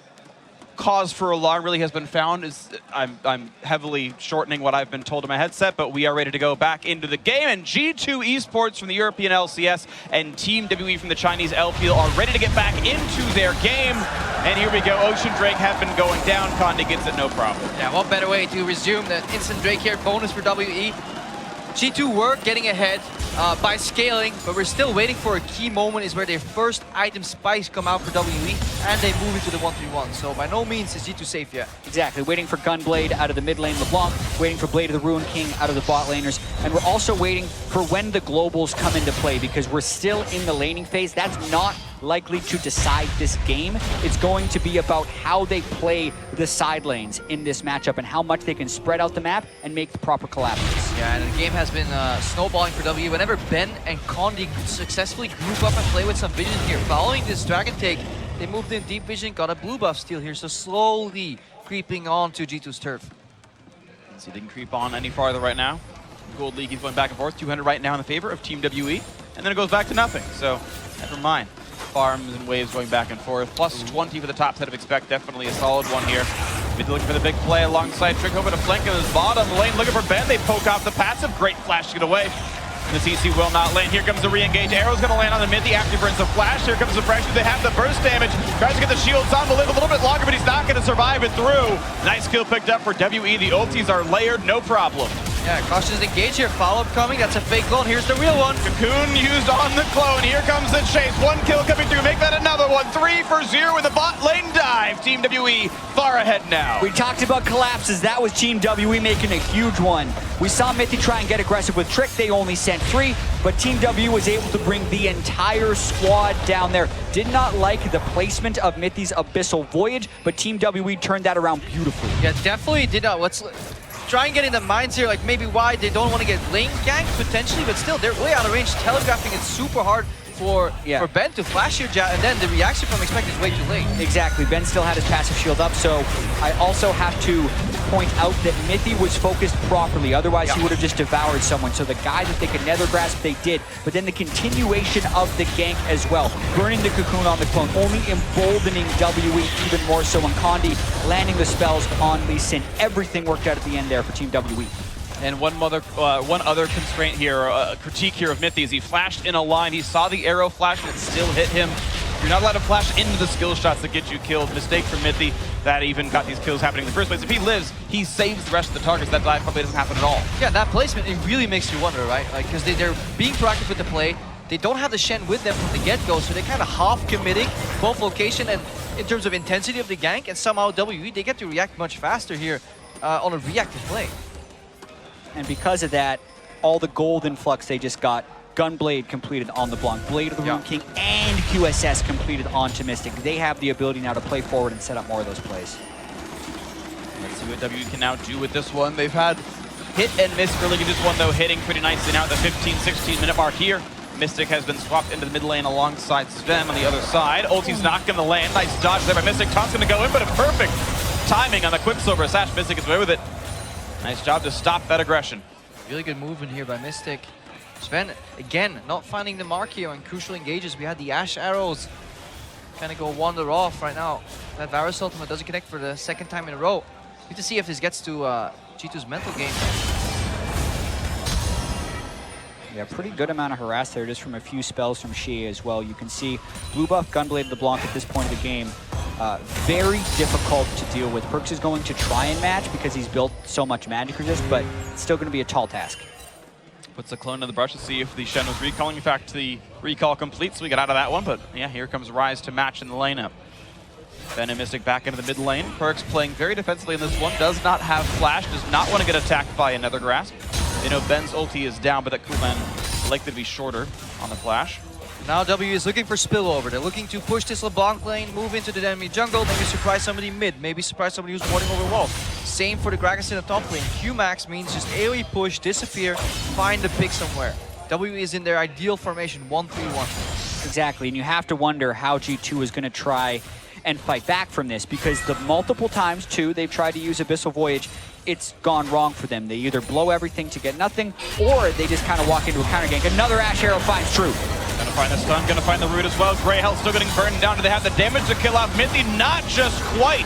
cause for alarm really has been found. I'm heavily shortening what I've been told in my headset, but we are ready to go back into the game. And G2 Esports from the European LCS and Team WE from the Chinese LPL are ready to get back into their game. And here we go. Ocean Drake have been going down. Condi gets it, no problem. Yeah, what better way to resume the instant Drake here bonus for WE. G2 were getting ahead by scaling, but we're still waiting for a key moment is where their first item spikes come out for WE, and they move into the 1-3-1. So by no means is G2 safe yet. Exactly, waiting for Gunblade out of the mid lane, LeBlanc, waiting for Blade of the Ruin King out of the bot laners, and we're also waiting for when the globals come into play because we're still in the laning phase. That's not likely to decide this game. It's going to be about how they play the side lanes in this matchup and how much they can spread out the map and make the proper collapses. Yeah, and the game has been snowballing for WE. Whenever Ben and Condi successfully group up and play with some vision here, following this dragon take, they moved in deep vision, got a blue buff steal here, so slowly creeping on to G2's turf. So he didn't creep on any farther right now. Gold League is going back and forth, 200 right now in the favor of Team WE, and then it goes back to nothing, so never mind. Farms and waves going back and forth. Plus 20 for the top set of expect, definitely a solid one here. Mid looking for the big play alongside Trick, hoping to flank in his bottom lane. Looking for Ben, they poke off the passive. Great flash to get away. And the CC will not land. Here comes the re-engage. Arrow's going to land on the mid. The afterburns the flash. Here comes the pressure. They have the burst damage. Tries to get the shields on. Will live a little bit longer, but he's not going to survive it through. Nice kill picked up for WE. The ultis are layered, no problem. Yeah, cautious engage here. Follow-up coming. That's a fake clone. Here's the real one. Cocoon used on the clone. Here comes the chase. One kill coming through. Make that another one. 3 for 0 with the bot lane dive. Team WE far ahead now. We talked about collapses. That was Team WE making a huge one. We saw Mithy try and get aggressive with Trick. They only sent 3, but Team WE was able to bring the entire squad down there. Did not like the placement of Mithy's Abyssal Voyage, but Team WE turned that around beautifully. Yeah, definitely did not. Let's try and get in the minds here, like maybe why they don't want to get lane ganked potentially, but still they're way out of range. Telegraphing it super hard for Ben to flash here, and then the reaction from Expect is way too late. Exactly, Ben still had his passive shield up, so I also have to point out that Mithy was focused properly, otherwise he would have just devoured someone. So the guy that they could nether grasp, they did, but then the continuation of the gank as well, burning the cocoon on the clone, only emboldening WE even more so, and Condi landing the spells on Lee Sin. Everything worked out at the end there for Team WE. And one other constraint here, critique here of Mithy is he flashed in a line. He saw the arrow flash and it still hit him. You're not allowed to flash into the skill shots that get you killed. Mistake from Mithy that even got these kills happening in the first place. If he lives, he saves the rest of the targets. That dive probably doesn't happen at all. Yeah, that placement, it really makes you wonder, right? Like, because they're being proactive with the play. They don't have the Shen with them from the get-go, so they're kind of half-committing both location and in terms of intensity of the gank, and somehow WE, they get to react much faster here on a reactive play. And because of that, all the gold influx they just got, Gunblade completed on the Blanc, Blade of the Ruin King, and QSS completed onto Mystic. They have the ability now to play forward and set up more of those plays. Let's see what WE can now do with this one. They've had hit and miss early in this one, though, hitting pretty nicely now at the 15-16 minute mark here. Mystic has been swapped into the mid lane alongside Sven on the other side. Ulti's not going to land. Nice dodge there by Mystic. Taunt's going to go in, but a perfect timing on the Quicksilver Sash. Mystic gets away with it. Nice job to stop that aggression. Really good movement here by Mystic. Sven, again, not finding the mark here on crucial engages. We had the Ash arrows Kind of go wander off right now. That Varus ultimate doesn't connect for the second time in a row. Need to see if this gets to G2's mental game. Yeah, pretty good amount of harass there just from a few spells from Xie as well. You can see blue buff Gunblade LeBlanc at this point of the game. Very difficult to deal with. Perkz is going to try and match because he's built so much magic resist, but it's still going to be a tall task. Puts the clone in the brush to see if the Shen was recalling. In fact, the recall complete, so we got out of that one. But yeah, here comes Rise to match in the lineup. Then a Mystic back into the mid lane. Perkz playing very defensively in this one. Does not have flash. Does not want to get attacked by another grasp. They know Ben's ulti is down, but that cooldown likely to be shorter on the flash. Now W is looking for spillover. They're looking to push this LeBlanc lane, move into the enemy jungle, maybe surprise somebody mid, maybe surprise somebody who's warding over walls. Same for the Gragas in the top lane. Qmax means just AoE push, disappear, find the pick somewhere. W is in their ideal formation, 1-3-1. Exactly, and you have to wonder how G2 is going to try and fight back from this, because the multiple times, too, they've tried to use Abyssal Voyage, it's gone wrong for them. They either blow everything to get nothing, or they just kind of walk into a counter gank. Another Ash Arrow finds True. Gonna find the stun, gonna find the root as well. Grey Health still getting burned down. Do they have the damage to kill off Mithy? Not just quite.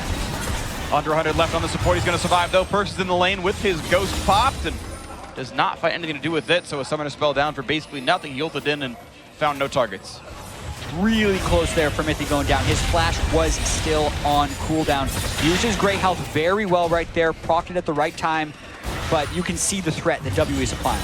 Under 100 left on the support. He's gonna survive though. Perkz is in the lane with his ghost popped and does not find anything to do with it. So a summoner spell down for basically nothing. He ulted in and found no targets. Really close there for Mithy going down. His flash was still on cooldown. Uses Grey Health very well right there, procced it at the right time, but you can see the threat that W is applying.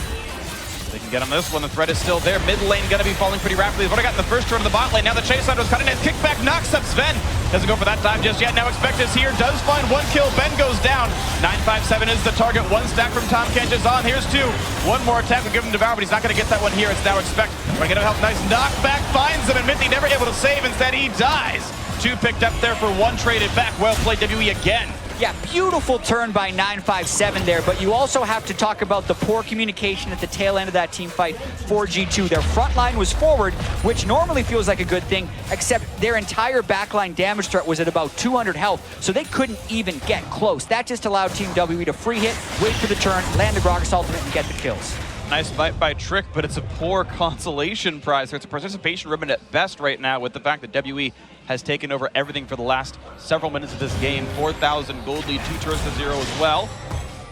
They can get on this one. The threat is still there. Mid lane gonna be falling pretty rapidly. What I got in the first turn of the bot lane. Now the chase line was cutting his kickback, knocks up Sven. Doesn't go for that time just yet. Now Expect is here. Does find one kill. Ben goes down. 957 is the target. One stack from Tahm Kench is on. Here's two. One more attack will give him Devour, but he's not gonna get that one here. It's now Expect. We're gonna help. Nice knockback. Finds him, and Mithy never able to save. Instead, he dies. Two picked up there for one traded back. Well played, WE again. Yeah, beautiful turn by 957 there, but you also have to talk about the poor communication at the tail end of that team fight for G2. Their front line was forward, which normally feels like a good thing, except their entire backline damage threat was at about 200 health, so they couldn't even get close. That just allowed Team WE to free hit, wait for the turn, land the Gragas ultimate, and get the kills. Nice fight by Trick, but it's a poor consolation prize. So it's a participation ribbon at best right now with the fact that WE has taken over everything for the last several minutes of this game. 4,000 gold lead, 2 turns to 0 as well.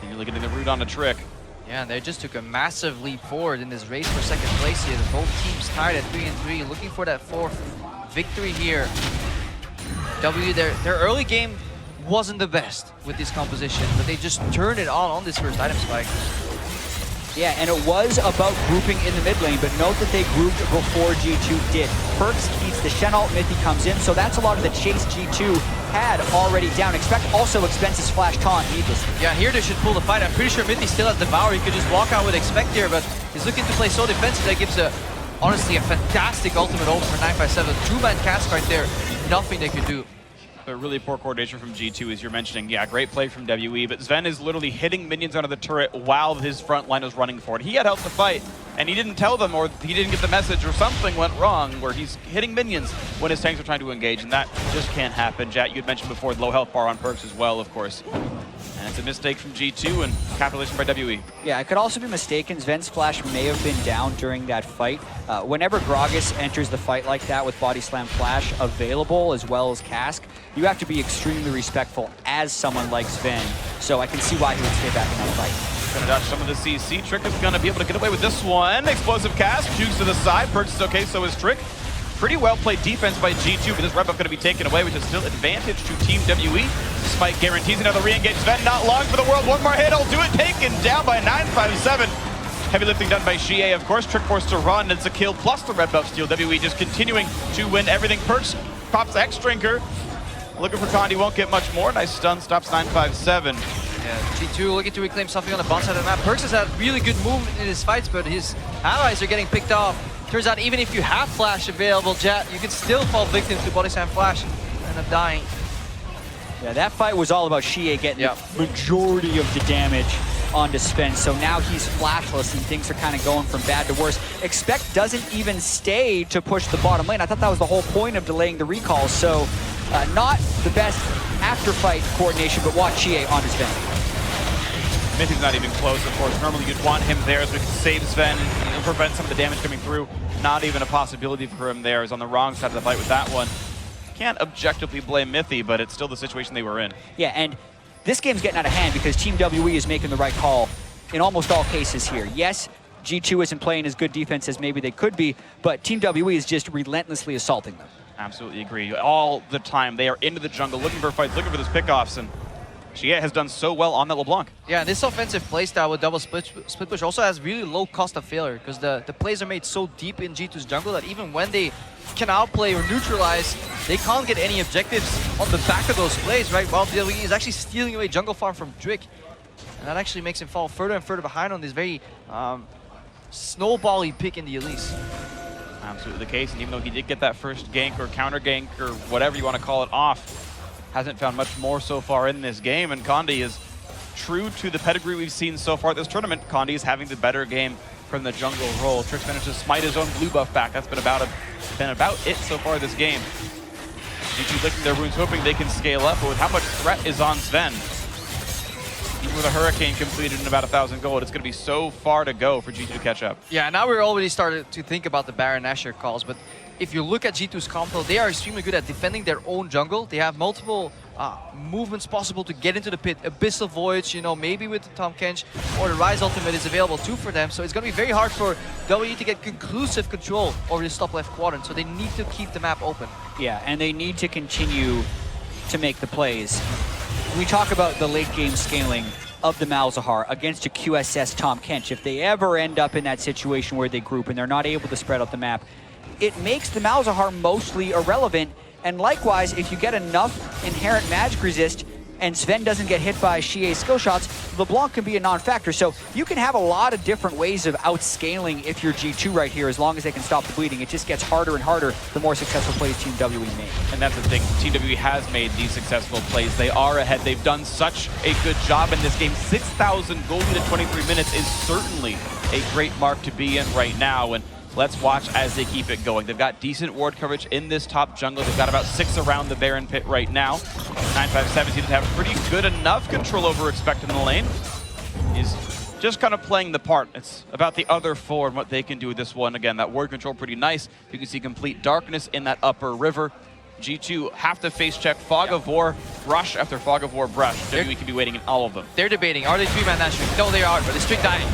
And you're getting the root on the Trick. Yeah, and they just took a massive leap forward in this race for second place here. Both teams tied at 3-3, looking for that 4th victory here. W, their early game wasn't the best with this composition, but they just turned it on this first item spike. Yeah, and it was about grouping in the mid lane, but note that they grouped before G2 did. Perkz eats the Shen ult, Mithy comes in, so that's a lot of the chase G2 had already down. Expect also expenses flash taunt needlessly. Yeah, here they should pull the fight. I'm pretty sure Mithy still has Devour. He could just walk out with Expect here, but he's looking to play so defensive that gives honestly a fantastic ultimate ult for 957. 2-man cast right there, nothing they could do. But really poor coordination from G2, as you're mentioning. Yeah, great play from WE, but Sven is literally hitting minions onto the turret while his front line is running forward. He had help to fight, and he didn't tell them, or he didn't get the message, or something went wrong where he's hitting minions when his tanks are trying to engage, and that just can't happen. Jat, you had mentioned before the low health bar on Perkz as well, of course. And it's a mistake from G2 and capitulation by WE. Yeah, I could also be mistaken. Sven's flash may have been down during that fight. Whenever Gragas enters the fight like that with Body Slam flash available as well as Cask, you have to be extremely respectful as someone like Sven. So I can see why he would stay back in that fight. Gonna dodge some of the CC. Trick is gonna be able to get away with this one. Explosive cast, jukes to the side. Perkz is okay, so is Trick. Pretty well played defense by G2, but this red buff going to be taken away, which is still advantage to Team WE. Spike guarantees another re-engage. Sven not long for the world. One more hit, he'll do it. Taken down by 957. Heavy lifting done by Xie, of course. Trick forced to run. It's a kill plus the red buff steal. WE just continuing to win everything. Perkz pops X-Drinker. Looking for Condi, won't get much more. Nice stun, stops 957. Yeah, G2 looking to reclaim something on the bottom side of the map. Perkz has had really good movement in his fights, but his allies are getting picked off. Turns out even if you have flash available, Jat, you can still fall victim to Body Slam flash and end up dying. Yeah, that fight was all about Xie getting the majority of the damage onto Sven, so now he's flashless and things are kind of going from bad to worse. Expect doesn't even stay to push the bottom lane. I thought that was the whole point of delaying the recall, so not the best after-fight coordination, but watch Xie onto Sven. Mithy's not even close, of course. Normally you'd want him there so we can save Sven and prevent some of the damage coming through. Not even a possibility for him there. He's on the wrong side of the fight with that one. can't objectively blame Mithy, but it's still the situation they were in. Yeah, and this game's getting out of hand because Team WE is making the right call in almost all cases here. Yes, G2 isn't playing as good defense as maybe they could be, but Team WE is just relentlessly assaulting them. Absolutely agree. All the time, they are into the jungle, looking for fights, looking for those pickoffs, and Shia has done so well on that LeBlanc. Yeah, and this offensive playstyle with double split push also has really low cost of failure because the plays are made so deep in G2's jungle that even when they can outplay or neutralize, they can't get any objectives on the back of those plays, right? While WE is actually stealing away jungle farm from Trick. And that actually makes him fall further and further behind on this very snowball-y pick in the Elise. Absolutely the case, and even though he did get that first gank or counter gank or whatever you want to call it off, hasn't found much more so far in this game, and Condi is true to the pedigree we've seen so far this tournament. Condi is having the better game from the jungle role. Trick managed to smite his own blue buff back. That's been about it so far this game. G2 licking their wounds, hoping they can scale up, but with how much threat is on Sven, even with a Hurricane completed in about 1,000 gold, it's going to be so far to go for G2 to catch up. Yeah, now we're already started to think about the Baron Nashor calls, but if you look at G2's compo, they are extremely good at defending their own jungle. They have multiple movements possible to get into the pit. Abyssal Voyage, you know, maybe with the Tahm Kench or the Rise ultimate is available too for them. So it's going to be very hard for WE to get conclusive control over this top left quadrant. So they need to keep the map open. Yeah, and they need to continue to make the plays. We talk about the late game scaling of the Malzahar against a QSS Tahm Kench. If they ever end up in that situation where they group and they're not able to spread out the map, it makes the Malzahar mostly irrelevant. And likewise, if you get enough inherent magic resist and Sven doesn't get hit by Xie's skill shots, LeBlanc can be a non-factor. So you can have a lot of different ways of outscaling if you're G2 right here, as long as they can stop the bleeding. It just gets harder and harder the more successful plays Team WE make. And that's the thing, Team WE has made these successful plays. They are ahead. They've done such a good job in this game. 6,000 gold lead at 23 minutes is certainly a great mark to be in right now. And let's watch as they keep it going. They've got decent ward coverage in this top jungle. They've got about 6 around the Baron pit right now. 957 seems to have pretty good enough control over Expect in the lane. Is just kind of playing the part. It's about the other 4 and what they can do with this one. Again, that ward control pretty nice. You can see complete darkness in that upper river. G2 have to face check Fog of War, brush after Fog of War brush. WE can be waiting in all of them. They're debating, are they 3-man Nashor? No, they are, but it's Trick dying.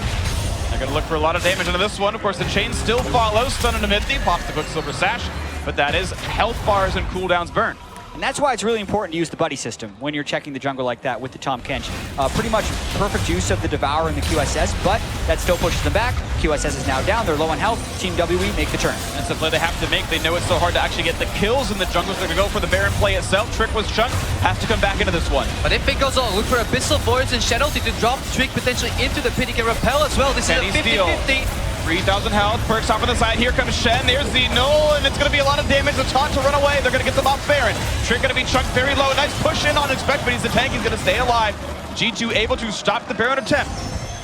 They're going to look for a lot of damage into this one. Of course, the chain still follows. Stun into Mithy, pops the Quicksilver Sash, but that is health bars and cooldowns burn. And that's why it's really important to use the buddy system when you're checking the jungle like that with the Tahm Kench. Pretty much perfect use of the Devour and the QSS, but that still pushes them back. QSS is now down, they're low on health. Team WE make the turn. That's the play they have to make. They know it's so hard to actually get the kills in the jungle, so they're going to go for the Baron play itself. Trick was chunked, has to come back into this one. But if it goes on, look for Abyssal Voids and Shadow to drop Trick potentially into the pit. He can repel as well. This is a 50-50. 3,000 health, perks off on the side. Here comes Shen, there's the null, and it's going to be a lot of damage. The taunt to run away. They're going to get them off Baron. Trick going to be chunked very low. Nice push in on Expect, but he's the tank. He's going to stay alive. G2 able to stop the Baron attempt.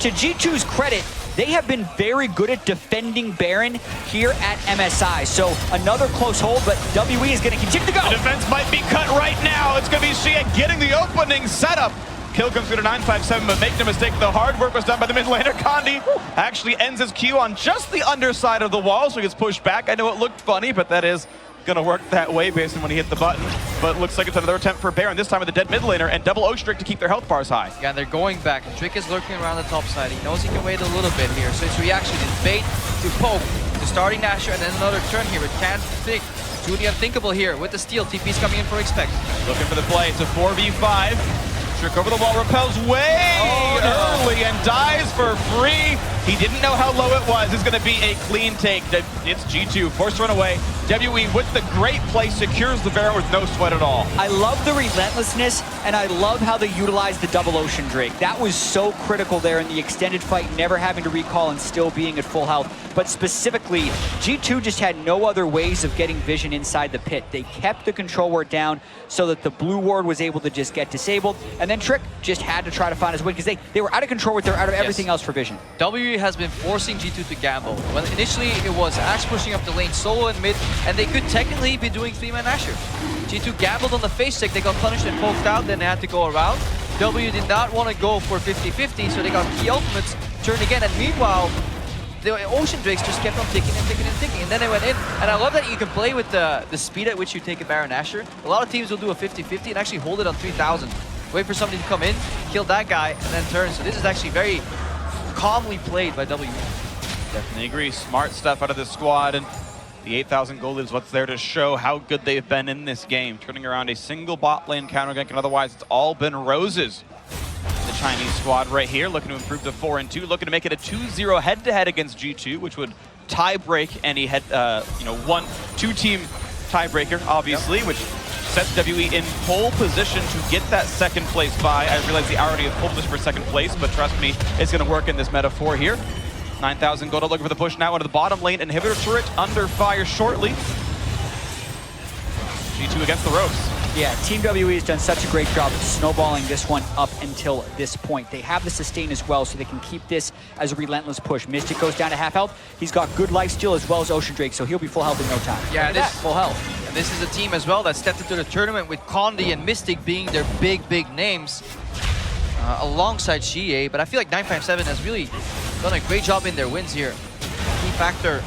To G2's credit, they have been very good at defending Baron here at MSI. So another close hold, but WE is going to continue to go. The defense might be cut right now. It's going to be Xia getting the opening setup. Kill comes through to 957, but make no mistake, the hard work was done by the mid laner. Condi actually ends his Q on just the underside of the wall, so he gets pushed back. I know it looked funny, but that is going to work that way based on when he hit the button. But it looks like it's another attempt for Baron, this time with the dead mid laner, and double Oak Strict to keep their health bars high. Yeah, they're going back. Trick is lurking around the top side. He knows he can wait a little bit here, so his reaction is bait to poke, to starting Nashor, and then another turn here. It can't think. Do the unthinkable here with the steal. TP's coming in for Expect. Looking for the play. It's a 4v5. Trick over the wall, repels way early and dies for free. He didn't know how low it was. It's going to be a clean take. It's G2, forced to run away. WE with the great play secures the Baron with no sweat at all. I love the relentlessness, and I love how they utilized the double Ocean Drake. That was so critical there in the extended fight, never having to recall and still being at full health. But specifically, G2 just had no other ways of getting vision inside the pit. They kept the control ward down so that the blue ward was able to just get disabled. And then Trick just had to try to find his way because they were out of control with, they're out of everything else for vision. WE has been forcing G2 to gamble. When initially it was Axe pushing up the lane solo and mid, and they could technically be doing 3-man Nashor. G2 gambled on the face check, they got punished and poked out, then they had to go around. W did not want to go for 50-50, so they got key ultimates turned again, and meanwhile, the Ocean Drakes just kept on ticking and ticking and ticking, and then they went in. And I love that you can play with the speed at which you take a Baron Nashor. A lot of teams will do a 50-50 and actually hold it on 3,000. Wait for somebody to come in, kill that guy, and then turn. So this is actually very calmly played by WE. Definitely agree. Smart stuff out of this squad, and the 8,000 gold is what's there to show how good they've been in this game, turning around a single bot lane counter gank, and otherwise it's all been roses. The Chinese squad right here looking to improve to 4-2, looking to make it a 2-0 head-to-head against G2, which would tie break any two-team tiebreaker, obviously, which sets WE in pole position to get that second place bye. I realize the irony of pole position for second place, but trust me, it's going to work in this metaphor here. 9,000 gold looking for the push now into the bottom lane. Inhibitor turret under fire shortly. G2 against the ropes. Yeah, Team WE has done such a great job of snowballing this one up until this point. They have the sustain as well, so they can keep this as a relentless push. Mystic goes down to half health. He's got good lifesteal as well as Ocean Drake, so he'll be full health in no time. Yeah, this full health. And this is a team as well that stepped into the tournament with Condi and Mystic being their big names alongside GA. But I feel like 957 has really done a great job in their wins here. Key factor.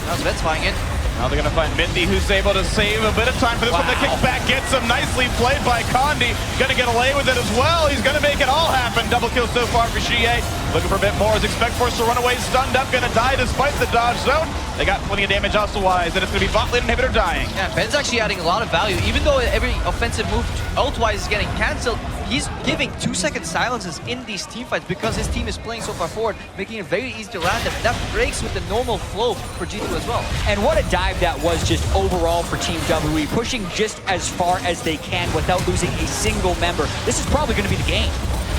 Now Sven's flying in. Now they're going to find Minty, who's able to save a bit of time for this one. The kickback gets him nicely played by Condi. Going to get away with it as well. He's going to make it all happen. Double kill so far for GA. Looking for a bit more as Expect Force to run away. Stunned up, going to die despite the dodge zone. They got plenty of damage also-wise, and it's going to be bot lane inhibitor dying. Yeah, Ben's actually adding a lot of value. Even though every offensive move ult-wise is getting cancelled, he's giving 2-second silences in these teamfights because his team is playing so far forward, making it very easy to land them. That breaks with the normal flow for G2 as well. And what a dive that was just overall for Team WE, pushing just as far as they can without losing a single member. This is probably going to be the game.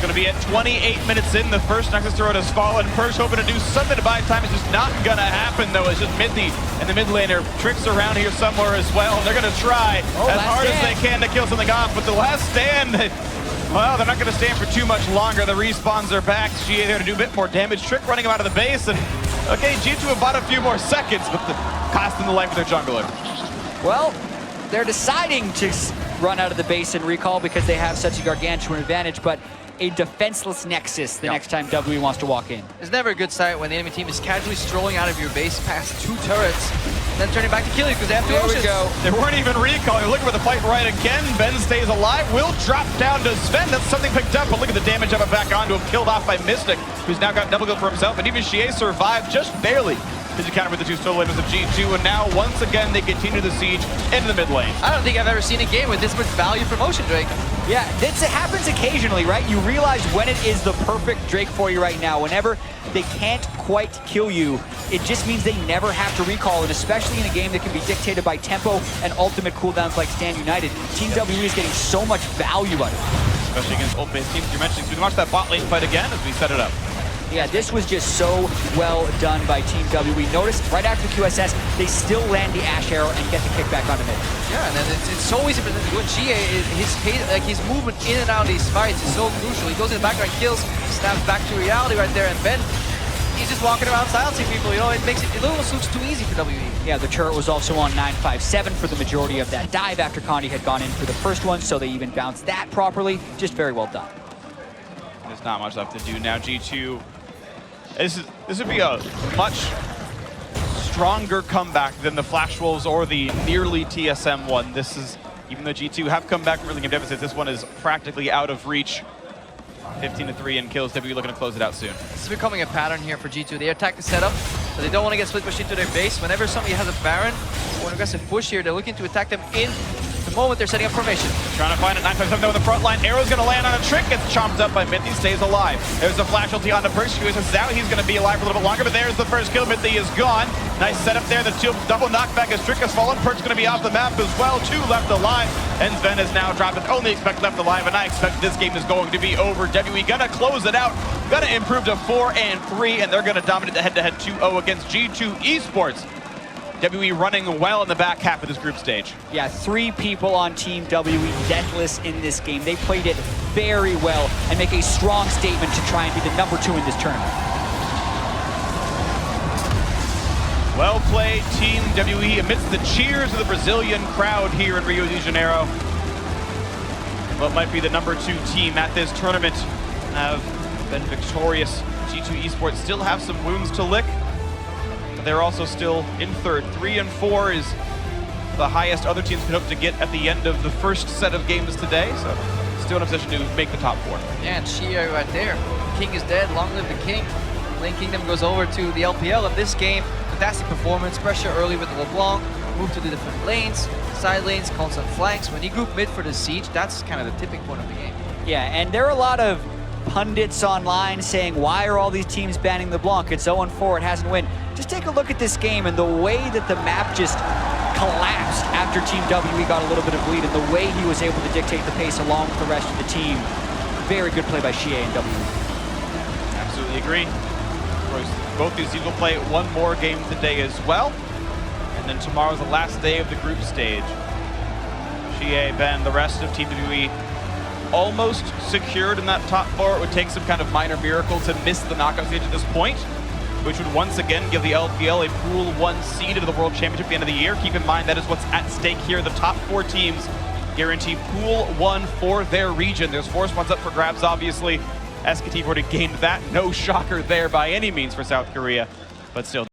Going to be at 28 minutes in. The first Nexus turret has fallen. Perkz hoping to do something to buy time. It's just not going to happen, though. It's just Mithy and the mid laner. Tricks around here somewhere as well. They're going to try as hard as they can to kill something off, but the last stand, well, they're not going to stand for too much longer. The respawns are back. GA there to do a bit more damage. Trick running him out of the base, and okay, G2 have bought a few more seconds, but costing the life of their jungler. Well, they're deciding to run out of the base and recall because they have such a gargantuan advantage, but a defenseless Nexus the next time WE wants to walk in. It's never a good sight when the enemy team is casually strolling out of your base past 2 turrets, and then turning back to kill you because they have 2 oceans. There we go. They weren't even recalling. Looking for the fight right again. Ben stays alive. Will drop down to Sven. That's something picked up, but look at the damage of it back onto him. Killed off by Mystic, who's now got double kill for himself, and even Shie survived just barely. His encounter with the 2 solo laners of G2, and now once again they continue the siege into the mid lane. I don't think I've ever seen a game with this much value from Ocean Drake. Yeah, it happens occasionally, right? You realize when it is the perfect Drake for you right now. Whenever they can't quite kill you, it just means they never have to recall, and especially in a game that can be dictated by tempo and ultimate cooldowns like Stand United, Team WE is getting so much value out of it. Especially against ult-based teams you're mentioning. So we can watch that bot lane fight again as we set it up. Yeah, this was just so well done by Team WE. Notice right after the QSS, they still land the Ash Arrow and get the kickback onto mid. Yeah, and then it's so easy for when GA his movement in and out of these fights is so crucial. He goes in the background, kills, snaps back to reality right there, and Ben, he's just walking around silencing people. You know, it makes it almost looks too easy for WE. Yeah, the turret was also on 957 for the majority of that dive after Condi had gone in for the first one, so they even bounced that properly. Just very well done. There's not much left to do now. G2. This would be a much stronger comeback than the Flash Wolves or the nearly TSM one. This is, even though G2 have come back from early game deficits, this one is practically out of reach. 15-3 in kills. WE looking to close it out soon. This is becoming a pattern here for G2. They attack the setup, but they don't want to get split pushed into their base. Whenever somebody has a Baron or an aggressive push here, they're looking to attack them in the moment they're setting up formation. Trying to find it. 957 though in the front line. Arrow's going to land on a trick. Gets chomped up by Mithy. Stays alive. There's a flash ulti on the Perkz. He is out. He's going to be alive for a little bit longer, but there's the first kill. Mithy is gone. Nice setup there. The double knockback as Trick has fallen. Perkz going to be off the map as well. 2 left alive. And Sven is now dropped. Only Expect left alive, and I expect this game is going to be over. WE going to close it out. Going to improve to 4-3, and they're going to dominate the head-to-head 2-0 against G2 Esports. WE running well in the back half of this group stage. Yeah, 3 people on Team WE deathless in this game. They played it very well and make a strong statement to try and be the number 2 in this tournament. Well played, Team WE, amidst the cheers of the Brazilian crowd here in Rio de Janeiro. What might be the number 2 team at this tournament have been victorious. G2 Esports still have some wounds to lick. but they're also still in third. 3 and 4 is the highest other teams can hope to get at the end of the first set of games today, so still in a position to make the top 4. Yeah, and Shia right there. King is dead, long live the king. Lane Kingdom goes over to the LPL in this game. Fantastic performance, pressure early with the LeBlanc, move to the different lanes, side lanes, constant flanks. When you group mid for the siege, that's kind of the tipping point of the game. Yeah, and there are a lot of pundits online saying, why are all these teams banning the Blanc? It's 0-4, it hasn't won. Just take a look at this game and the way that the map just collapsed after Team WE got a little bit of lead and the way he was able to dictate the pace along with the rest of the team. Very good play by Xie and WE. Absolutely agree. Of course, both these teams will play one more game today as well. And then tomorrow's the last day of the group stage. Xie, Ben, the rest of Team WE almost secured in that top 4. It would take some kind of minor miracle to miss the knockout stage at this point, which would once again give the LPL a Pool 1 seed into the World Championship at the end of the year. Keep in mind that is what's at stake here. The top 4 teams guarantee Pool 1 for their region. There's 4 spots up for grabs, obviously. SKT already gained that. No shocker there by any means for South Korea, but still.